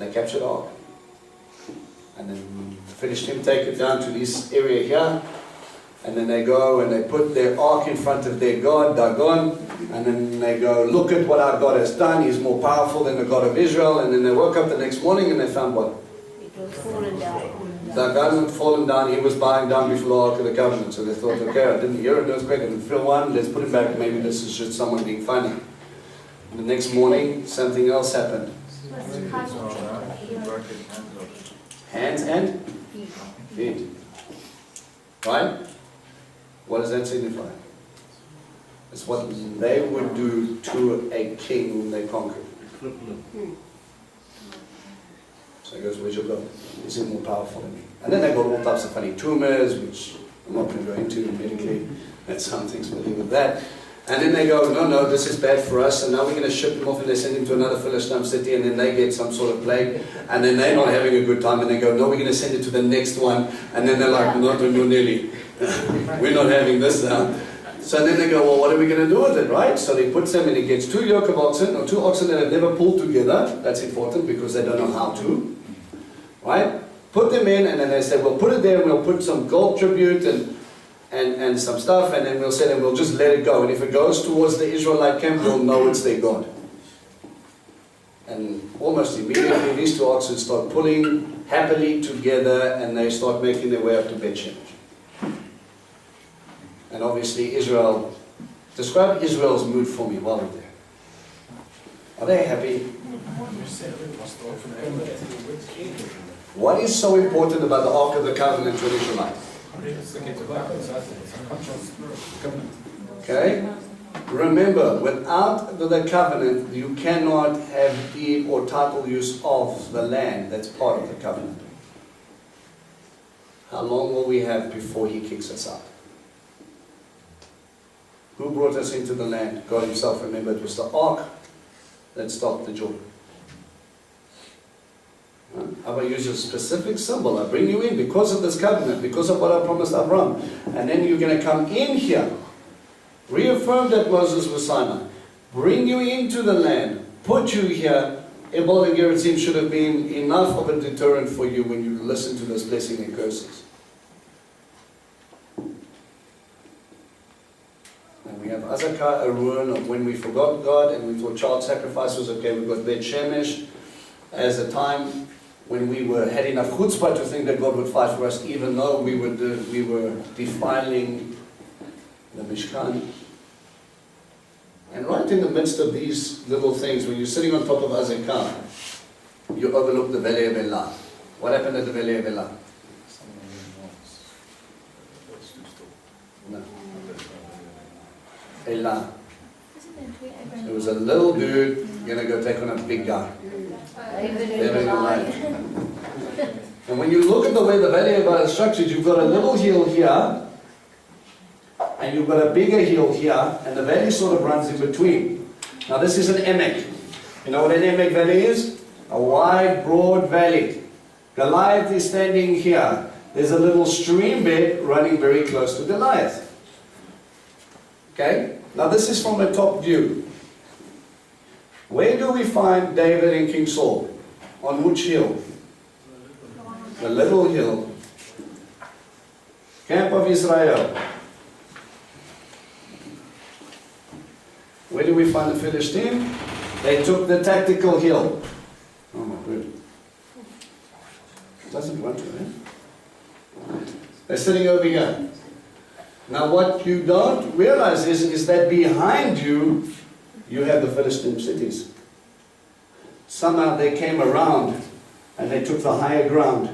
and they capture the ark. And then the Philistines take it down to this area here, and then they go and they put their ark in front of their god, Dagon, and then they go, look at what our God has done, he's more powerful than the God of Israel. And then they woke up the next morning and they found what? It was fallen down. Dagon had fallen down, he was bowing down before the Ark of the Covenant. So they thought, okay, I didn't hear an earthquake, I didn't feel one, let's put him back, maybe this is just someone being funny. And the next morning, something else happened. Hands and feet. Right? What does that signify? It's what they would do to a king whom they conquered. So he goes, where's your God? Is he more powerful than me? And then they got all types of funny tumors, which I'm not going to go into medically. That's some things we'll leave with that. And then they go, no, this is bad for us, and now we're going to ship him off, and they send him to another Philistine city, and then they get some sort of plague, and then they're not having a good time, and they go, no, we're going to send it to the next one, and then they're like, no, nearly. We're not having this now. So then they go, well, what are we going to do with it, right? So they put them, and he gets 2 yoke of oxen, or 2 oxen that have never pulled together. That's important, because they don't know how to. Right? Put them in, and then they say, we'll put it there, and we'll put some gold tribute, and some stuff, and then we'll say, and we'll just let it go. And if it goes towards the Israelite camp, we'll know it's their God. And almost immediately, these 2 oxen start pulling happily together, and they start making their way up to Bethshemesh. And obviously Israel, describe Israel's mood for me while we're there. Are they happy? What is so important about the Ark of the Covenant to the Israelites? Okay? Remember, without the covenant, you cannot have deed or title use of the land that's part of the covenant. How long will we have before he kicks us out? Who brought us into the land? God himself. Remember, it was the ark that stopped the Jordan. I will use a specific symbol. I bring you in because of this covenant, because of what I promised Abraham. And then you're going to come in here. Reaffirm that Moses was Sinai. Bring you into the land. Put you here. Ebal and Gerizim should have been enough of a deterrent for you when you listen to this blessing and curses. And we have Azekah, a ruin of when we forgot God and we thought child sacrifice was okay. We've got Bethshemesh as a time when we had enough chutzpah to think that God would fight for us, even though we were defiling the Mishkan. And right in the midst of these little things, when you're sitting on top of Azekah, you overlook the Valley of Elah. What happened at the Valley of Elah? No. Elah. It was a little dude going to go take on a big guy. And when you look at the way the Valley of Elah is structured, you've got a little hill here, and you've got a bigger hill here, and the valley sort of runs in between. Now this is an emek. You know what an emek valley is? A wide, broad valley. Goliath is standing here. There's a little stream bed running very close to Goliath. Okay? Now this is from a top view. Where do we find David and King Saul? On which hill? The little hill. Camp of Israel. Where do we find the Philistine? They took the tactical hill. Oh my word. Doesn't want to, eh? They're sitting over here. Now what you don't realize is that behind you, you have the Philistine cities. Somehow they came around and they took the higher ground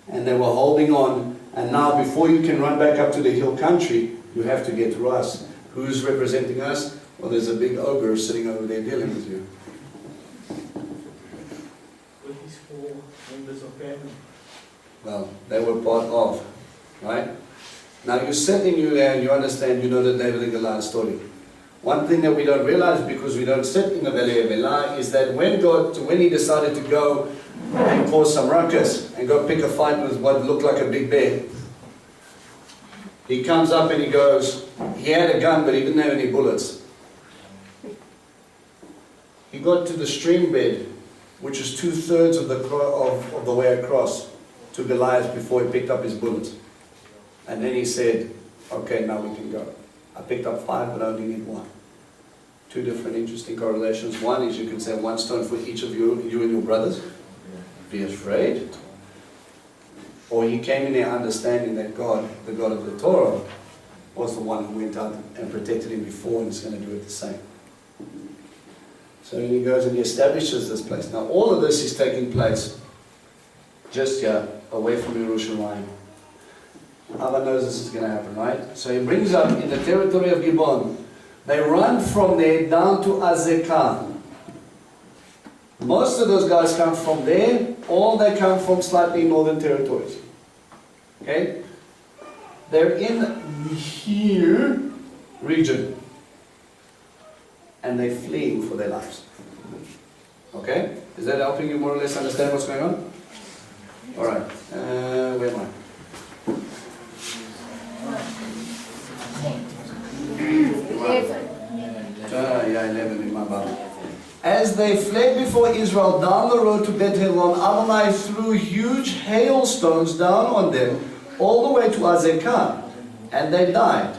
and they were holding on. And now before you can run back up to the hill country, you have to get to us. Who's representing us? Well, there's a big ogre sitting over there dealing with you. With these 4 members of family. Well, they were part of, right? Now you sit in you there and you understand, you know the David and Goliath story. One thing that we don't realize because we don't sit in the Valley of Elah is that when he decided to go and cause some ruckus and go pick a fight with what looked like a big bear, he comes up and he goes, he had a gun but he didn't have any bullets. He got to the stream bed which is 2/3 of the way across, to Goliath before he picked up his bullets. And then he said, okay, now we can go. I picked up 5, but I only need 1. 2 different interesting correlations. One is you can say 1 stone for each of you and your brothers. Be afraid. Or he came in there understanding that God, the God of the Torah, was the one who went out and protected him before and is going to do it the same. So he goes and he establishes this place. Now all of this is taking place just here, away from Yerushalayim. Abba knows this is going to happen, right? So he brings up in the territory of Gibeon. They run from there down to Azekah. Most of those guys come from there, or they come from slightly northern territories. Okay? They're in here region. And they're fleeing for their lives. Okay? Is that helping you more or less understand what's going on? Alright. Where am I? 11 in my Bible. As they fled before Israel down the road to Beth Horon, Adonai threw huge hailstones down on them all the way to Azekah, and they died.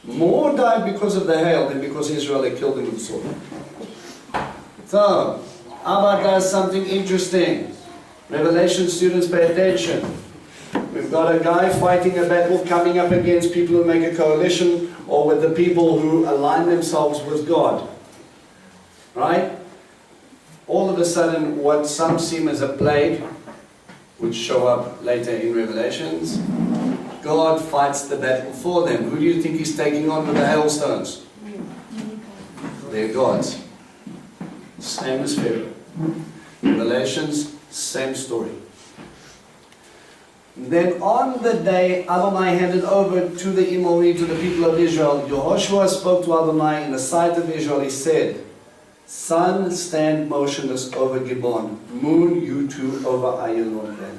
More died because of the hail than because Israel had killed them with the sword. So, Abba does something interesting. Revelation students, pay attention. We've got a guy fighting a battle coming up against people who make a coalition or with the people who align themselves with God. Right? All of a sudden, what some seem as a plague, which show up later in Revelations, God fights the battle for them. Who do you think he's taking on with the hailstones? They're gods. Same as Pharaoh. Revelations, same story. Then on the day Adonai handed over to the Imori, to the people of Israel, Yehoshua spoke to Adonai in the sight of Israel. He said, sun, stand motionless over Gibeon. Moon, you too, over Ayalon then.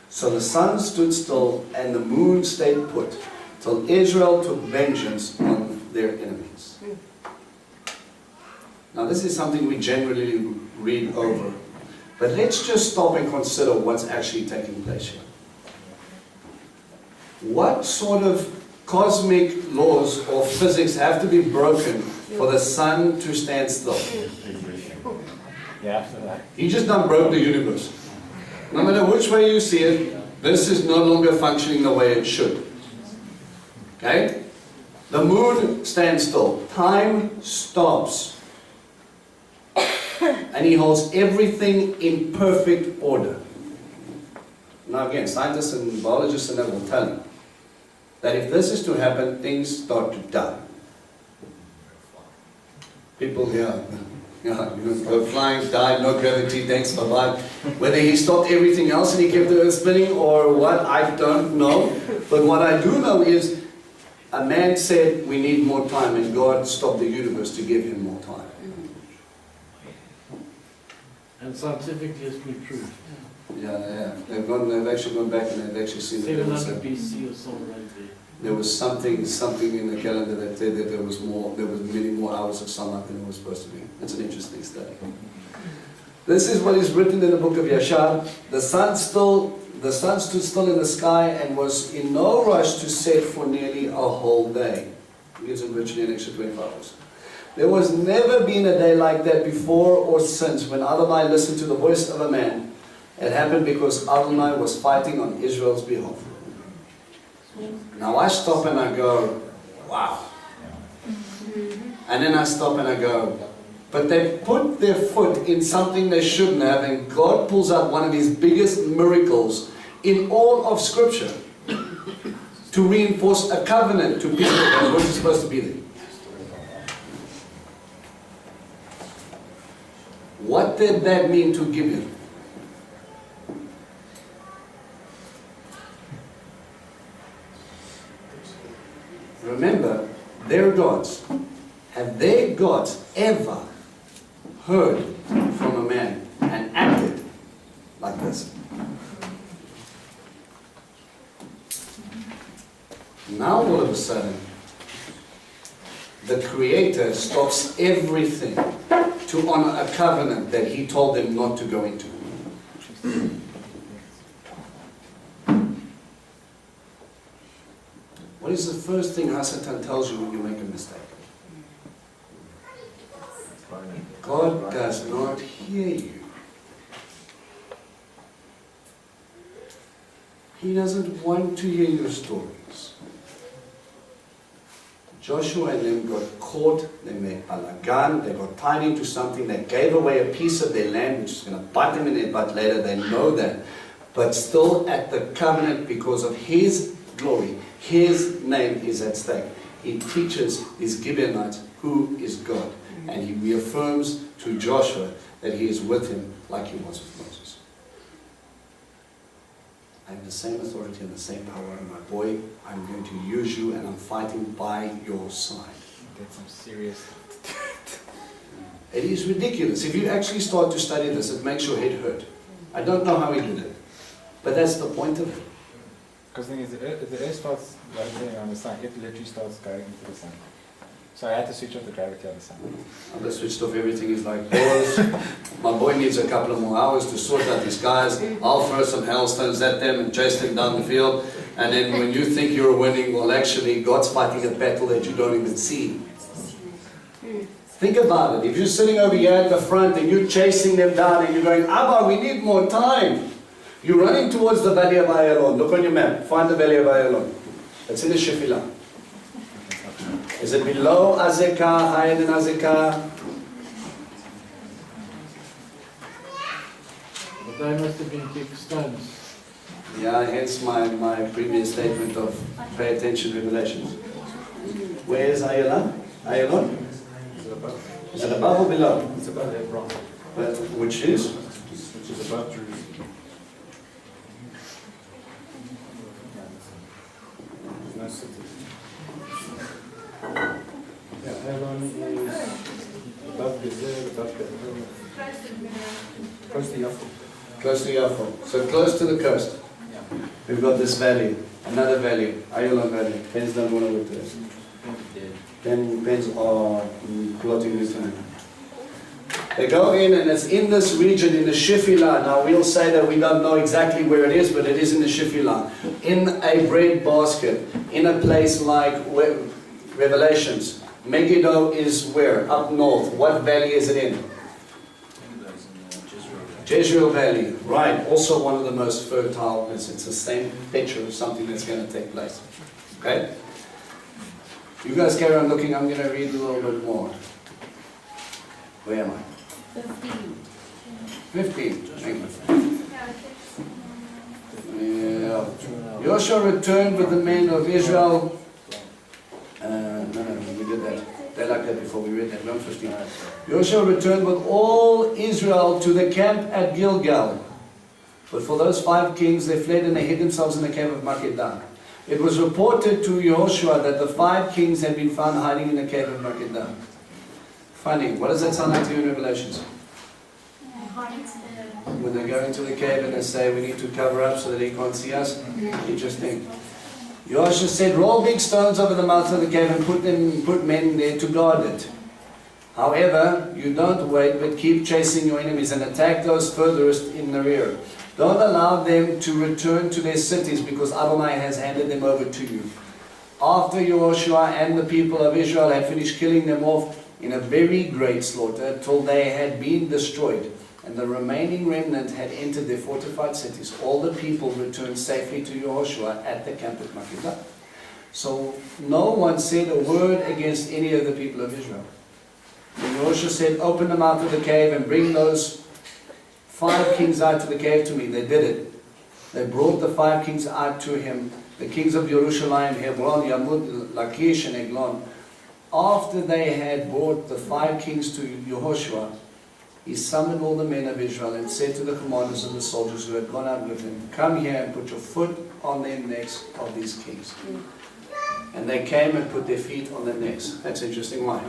So the sun stood still and the moon stayed put, till Israel took vengeance on their enemies. Now this is something we generally read over. But let's just stop and consider what's actually taking place here. What sort of cosmic laws or physics have to be broken for the sun to stand still? Yeah, He just done broke the universe. No matter which way you see it, this is no longer functioning the way it should. Okay? The moon stands still. Time stops. And he holds everything in perfect order. Now again, scientists and biologists and that will tell you that if this is to happen, things start to die. People, you go flying, die, no gravity, thanks, bye-bye. Whether he stopped everything else and he kept the earth spinning or what, I don't know. But what I do know is a man said we need more time, and God stopped the universe to give him more time. And scientifically it's been proved. Yeah. They've actually gone back and they've actually seen that there was 700 BC or so right there. there was something in the calendar that said that there was many more hours of sunlight than there was supposed to be. It's an interesting study. This is what is written in the book of Yashar. The sun stood still in the sky and was in no rush to set for nearly a whole day. It gives it virtually an extra 24 hours. There was never been a day like that before or since when Adonai listened to the voice of a man. It happened because Adonai was fighting on Israel's behalf. Now I stop and I go, wow. And then I stop and I go, but they put their foot in something they shouldn't have, and God pulls out one of his biggest miracles in all of Scripture to reinforce a covenant to people that wasn't supposed to be there. What did that mean to Gibeon? Remember, their gods. Have their gods ever heard from a man and acted like this? Now all of a sudden, the Creator stops everything to honor a covenant that he told them not to go into. What is the first thing Hasatan tells you when you make a mistake? God does not hear you. He doesn't want to hear your stories. Joshua and them got caught, they made balagan, they got tied into something, they gave away a piece of their land, which is going to bite them in their butt later, they know that. But still at the covenant, because of his glory, his name is at stake. He teaches these Gibeonites who is God. And he reaffirms to Joshua that he is with him like he was with Moses. I have the same authority and the same power, and my boy, I'm going to use you and I'm fighting by your side. That's some serious. It is ridiculous. If you actually start to study this, it makes your head hurt. I don't know how he did it, but that's the point of it. Because the thing is, if the earth starts rotating around the sun, it literally starts going into the sun. So I had to switch off the gravity of the sun. I just switched off everything. He's like, boys, my boy needs a couple of more hours to sort out these guys. I'll throw some hailstones at them and chase them down the field. And then when you think you're winning, well, actually, God's fighting a battle that you don't even see. Think about it. If you're sitting over here at the front and you're chasing them down and you're going, Abba, we need more time. You're running towards the Valley of Ayalon. Look on your map. Find the Valley of Ayalon. It's in the Shephelah. Is it below Azekah, higher than Azekah? But they must have been big stones. Yeah, hence my previous statement of pay attention to Revelations. Where is Ayalon? Ayalon? Is it above or below? It's about Hebron. Which is? Which is above Jerusalem. There's no city. Yeah, Hebron is above Gezer, above Bethel. Close to Yaffo. Close to Yaffo. So close to the coast. Yeah. We've got this valley, another valley, Ayalon Valley. Pens don't want to look at this. Pens are plotting this time. They go in and it's in this region, in the Shephelah. Now we'll say that we don't know exactly where it is, but it is in the Shephelah. In a bread basket, in a place like Revelations. Megiddo is where? Up north. What valley is it in? Jezreel Valley. Right. Also one of the most fertile. It's the same picture of something that's going to take place. Okay? You guys carry on looking. I'm going to read a little bit more. Where am I? 15. Thank you. Yeah. Joshua returned with the men of Israel. No, we did that. They like that before we read that. 1:15. Joshua returned with all Israel to the camp at Gilgal. But for those 5 kings, they fled and they hid themselves in the cave of Makkedah. It was reported to Joshua that the 5 kings had been found hiding in the cave of Makkedah. Funny. What does that sound like to you in Revelations? When they go into the cave and they say, we need to cover up so that he can't see us. Interesting. Joshua said, roll big stones over the mouth of the cave and put men there to guard it. However, you don't wait, but keep chasing your enemies and attack those furthest in the rear. Don't allow them to return to their cities because Adonai has handed them over to you. After Joshua and the people of Israel had finished killing them off in a very great slaughter till they had been destroyed, and the remaining remnant had entered their fortified cities, all the people returned safely to Joshua at the camp at Makkedah. So no one said a word against any of the people of Israel. And Joshua said, open the mouth of the cave and bring those 5 kings out to the cave to me. They did it. They brought the 5 kings out to him, the kings of Jerusalem, Hebron, Yamud, Lachish, and Eglon. After they had brought the 5 kings to Yehoshua, he summoned all the men of Israel and said to the commanders of the soldiers who had gone out with him, come here and put your foot on the necks of these kings. And they came and put their feet on the necks. That's interesting. Why?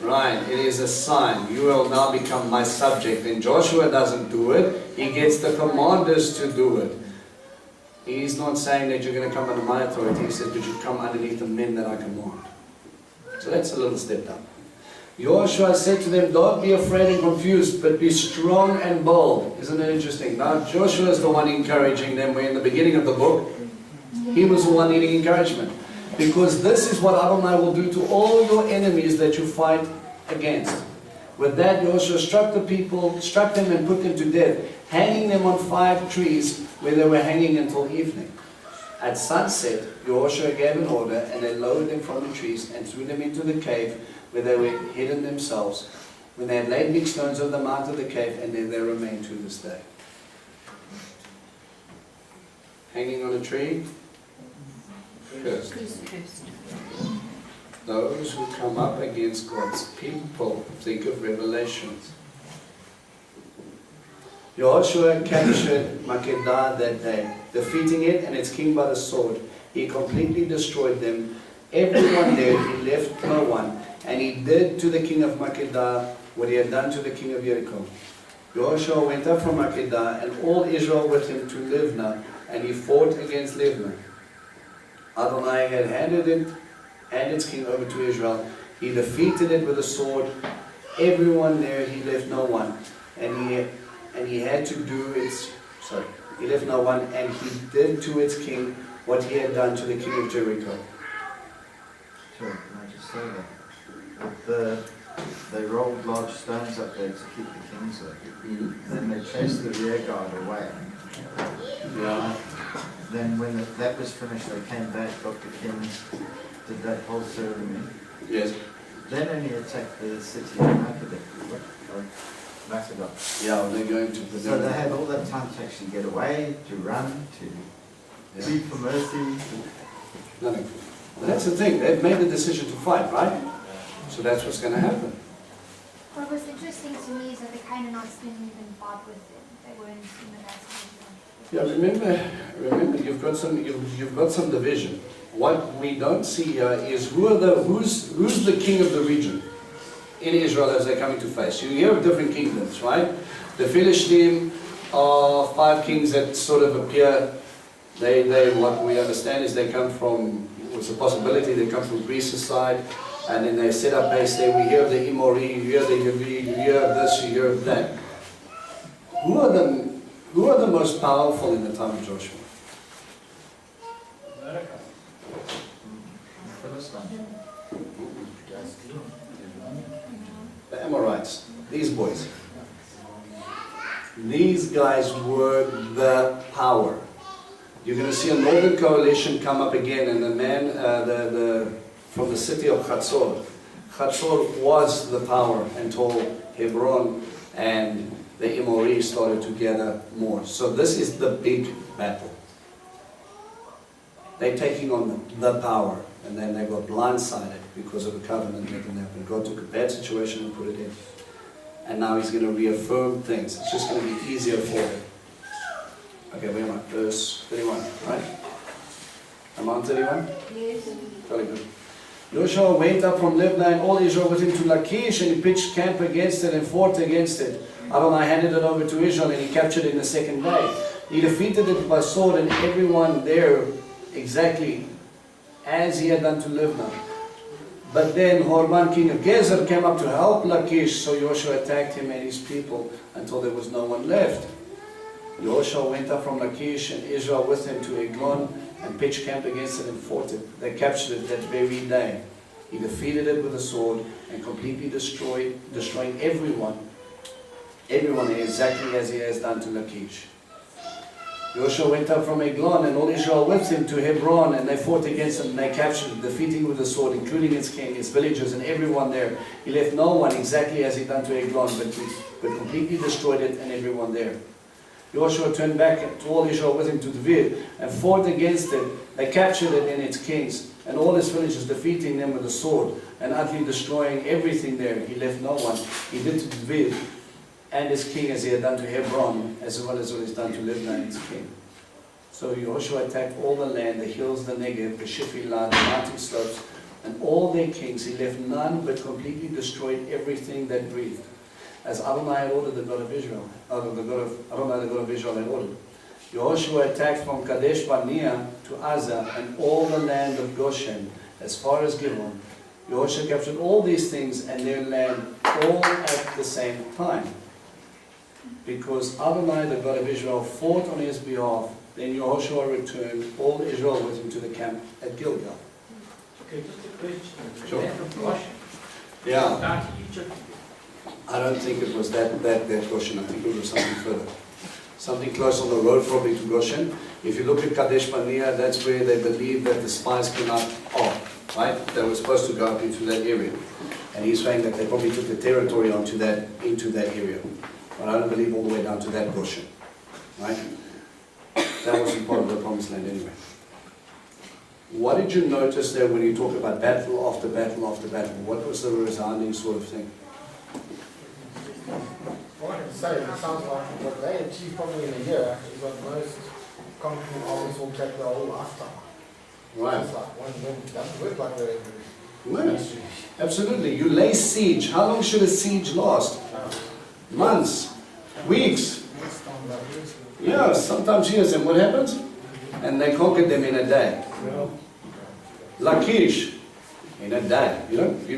Right, it is a sign. You will now become my subject. And Joshua doesn't do it. He gets the commanders to do it. He's not saying that you're going to come under my authority. He says, but you come underneath the men that I command. So that's a little step down. Joshua said to them, don't be afraid and confused, but be strong and bold. Isn't it interesting? Now Joshua is the one encouraging them. We're in the beginning of the book. He was the one needing encouragement. Because this is what Adonai will do to all your enemies that you fight against. With that, Joshua struck the people, struck them and put them to death, hanging them on 5 trees where they were hanging until evening. At sunset, Joshua gave an order, and they lowered them from the trees and threw them into the cave where they were hidden themselves. When they had laid big stones on the mouth of the cave, and there they remain to this day. Hanging on a tree, cursed. Those who come up against God's people, think of Revelations. Joshua captured Makkedah that day, defeating it and its king by the sword. He completely destroyed them. Everyone there, he left no one. And he did to the king of Makkedah what he had done to the king of Jericho. Joshua went up from Makkedah and all Israel with him to Livnah, and he fought against Livnah. Adonai had handed it and its king over to Israel. He defeated it with a sword. Everyone there, he left no one. And he had to do its, he left no one, and he did to its king what he had done to the king of Jericho. Sorry, can I just say that? They rolled large stones up there to keep the kings there. Mm-hmm. Then they chased the rear guard away. Yeah. Then when that was finished, they came back, got the kings, did that whole ceremony. Yes. Then only attacked the city of Makkedah. Yeah, they're going to So they had all that time to actually get away, to run, to plead for mercy. Nothing. But that's the thing, they've made the decision to fight, right? So that's what's going to happen. What was interesting to me is that the Canaanites didn't even bother with it. They weren't in the rest Yeah, remember, you've got some division. What we don't see here is who's the king of the region in Israel as they're coming to face. You hear of different kingdoms, right? The Philistine are 5 kings that sort of appear. They what we understand is they come from. It's a possibility they come from Greece's side, and then they set up base there. We hear of the Emori, you hear the Yavi, you hear of this, you hear of that. Who are the most powerful in the time of Joshua? The Amorites, these boys. These guys were the power. You're going to see a northern coalition come up again, and the man from the city of Chatzor. Chatzor was the power until Hebron and the Emori started to gather more. So this is the big battle. They're taking on the power, and then they got blindsided because of a covenant that didn't happen. God took a bad situation and put it in. And now he's going to reaffirm things. It's just going to be easier for them. Okay, where am I? Verse 31, right? Am I on 31? Yes. Very good. Joshua went up from Libnah and all Israel with him to Lachish, and he pitched camp against it and fought against it. Adonai handed it over to Israel, and he captured it in the second day. He defeated it by sword, and everyone there exactly as he had done to Libnah. But then Horban, king of Gezer, came up to help Lachish, so Joshua attacked him and his people until there was no one left. Joshua went up from Lachish and Israel with him to Eglon and pitched camp against it and fought it. They captured it that very day. He defeated it with a sword and completely destroying everyone exactly as he has done to Lachish. Joshua went up from Eglon and all Israel with him to Hebron, and they fought against him and they captured it, defeating with a sword, including its king, its villagers, and everyone there. He left no one exactly as he done to Eglon, but completely destroyed it and everyone there. Joshua turned back to all Israel with him to David and fought against it. They captured it and its kings and all his villages, defeating them with a sword and utterly destroying everything there. He left no one. He did to David and his king as he had done to Hebron, as well as what he's done to Libnah and its king. So Joshua attacked all the land, the hills, the Negev, the Shephelah, the mountain slopes, and all their kings. He left none, but completely destroyed everything that breathed, as Adonai had ordered, the God of Israel. Adonai, the God of Israel, had ordered. Joshua attacked from Kadesh Barnea to Azza and all the land of Goshen, as far as Givon. Yehoshua captured all these things and their land all at the same time. Because Adonai, the God of Israel, fought on his behalf. Then Yehoshua returned all Israel with him to the camp at Gilgal. Okay, just a question. Sure. Land of Goshen. Yeah, Down to Egypt. I don't think it was that Goshen. I think it was something further. Something close on the road probably to Goshen. If you look at Kadesh Barnea, that's where they believe that the spies came out of, right? They were supposed to go up into that area. And he's saying that they probably took the territory into that area. But I don't believe all the way down to that Goshen, right? That wasn't part of the promised land anyway. What did you notice there when you talk about battle after battle after battle? What was the resounding sort of thing? Well, I can say, it sounds like what they achieve probably in a year is what most conquering armies will take their whole lifetime. Right. It's like one win, it doesn't work like that in Right. history. Absolutely. You lay siege. How long should a siege last? Months, weeks. Yeah, sometimes years. And what happens? And they conquered them in a day. Lachish, in a day. You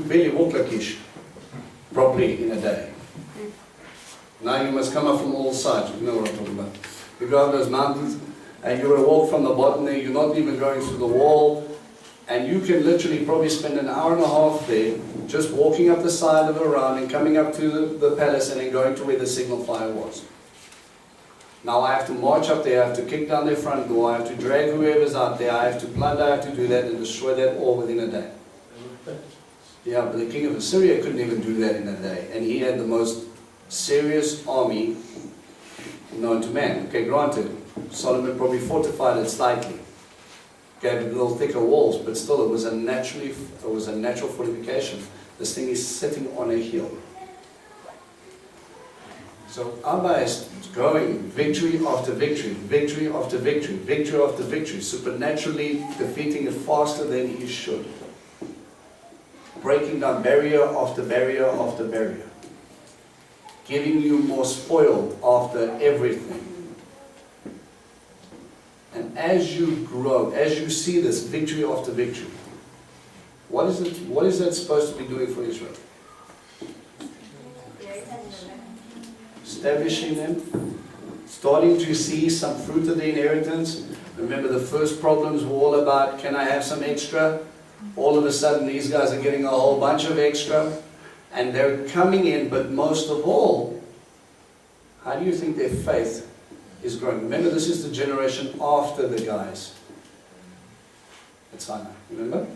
barely walk Lachish properly in a day. Now you must come up from all sides. You know what I'm talking about. You go up those mountains and you're going to walk from the bottom there. You're not even going through the wall. And you can literally probably spend an hour and a half there just walking up the side of Aram and coming up to the palace and then going to where the signal fire was. Now I have to march up there, I have to kick down their front door, I have to drag whoever's out there, I have to plunder, I have to do that and destroy that all within a day. Yeah, but the king of Assyria couldn't even do that in a day. And he had the most serious army known to man. Okay, granted, Solomon probably fortified it slightly. Gave it little thicker walls, but still it was a natural fortification. This thing is sitting on a hill. So Abba is going victory after victory, victory after victory, victory after victory, supernaturally defeating it faster than he should. Breaking down barrier after barrier after barrier. Giving you more spoil after everything. And as you grow, as you see this victory after victory, what is that supposed to be doing for Israel? Establishing them, starting to see some fruit of the inheritance. Remember the first problems were all about, can I have some extra? All of a sudden these guys are getting a whole bunch of extra. And they're coming in, but most of all, how do you think their faith is growing? Remember, this is the generation after the guys at Sinai. Remember?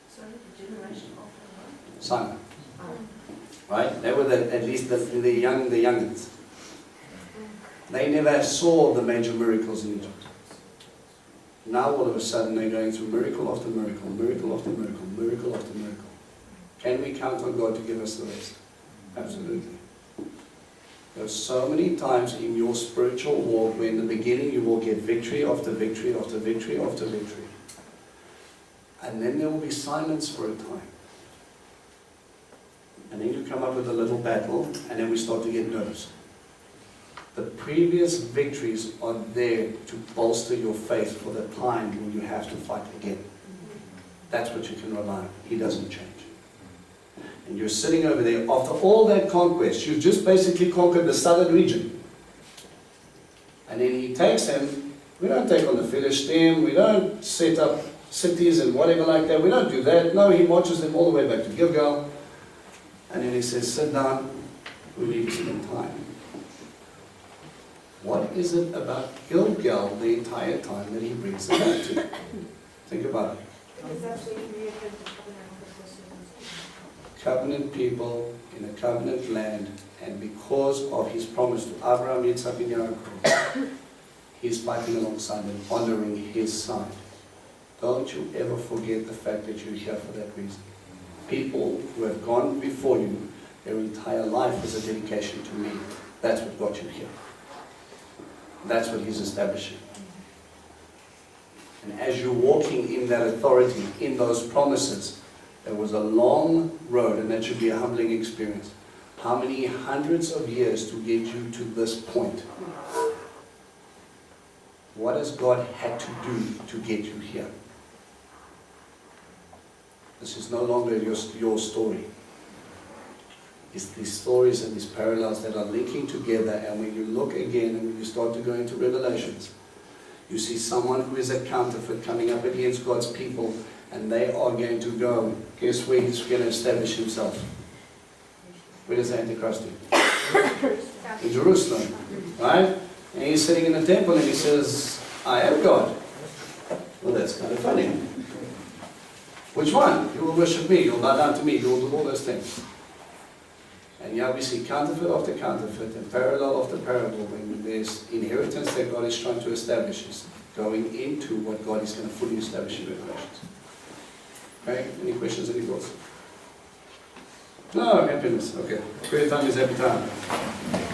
Sorry, the generation after Sinai. what? Right? They were at least the youngins. They never saw the major miracles in Egypt. Now all of a sudden they're going through miracle after miracle, miracle after miracle, miracle after miracle. Can we count on God to give us the rest? Absolutely. There are so many times in your spiritual walk where in the beginning you will get victory after victory after victory after victory. And then there will be silence for a time. And then you come up with a little battle, and then we start to get nervous. The previous victories are there to bolster your faith for the time when you have to fight again. That's what you can rely on. He doesn't change. And you're sitting over there, after all that conquest, you've just basically conquered the southern region. And then he takes them. We don't take on the Philistine, we don't set up cities and whatever like that, we don't do that. No, he marches them all the way back to Gilgal. And then he says, sit down, we need to spend time. What is it about Gilgal the entire time that he brings them back to? Think about it. Because that's where you reopen the covenant with the Covenant people in a covenant land, and because of his promise to Abraham, Yitzhak, and Yaakov, he's fighting alongside them, honoring his side. Don't you ever forget the fact that you're here for that reason. People who have gone before you, their entire life is a dedication to me. That's what got you here. That's what he's establishing. And as you're walking in that authority, in those promises, there was a long road, and that should be a humbling experience. How many hundreds of years to get you to this point? What has God had to do to get you here? This is no longer your story. It's these stories and these parallels that are linking together, and when you look again and when you start to go into Revelations, you see someone who is a counterfeit coming up against God's people, and they are going to go. Guess where he's going to establish himself? Where does the Antichrist do? In Jerusalem, right? And he's sitting in the temple and he says, I am God. Well, that's kind of funny. Which one? You will worship me, you'll bow down to me, you'll do all those things. And here we see counterfeit after counterfeit and parallel after parallel when there's inheritance that God is trying to establish, is going into what God is going to fully establish in Revelations. Okay? Any questions, any thoughts? No, happiness. Okay. Prayer time is happy time.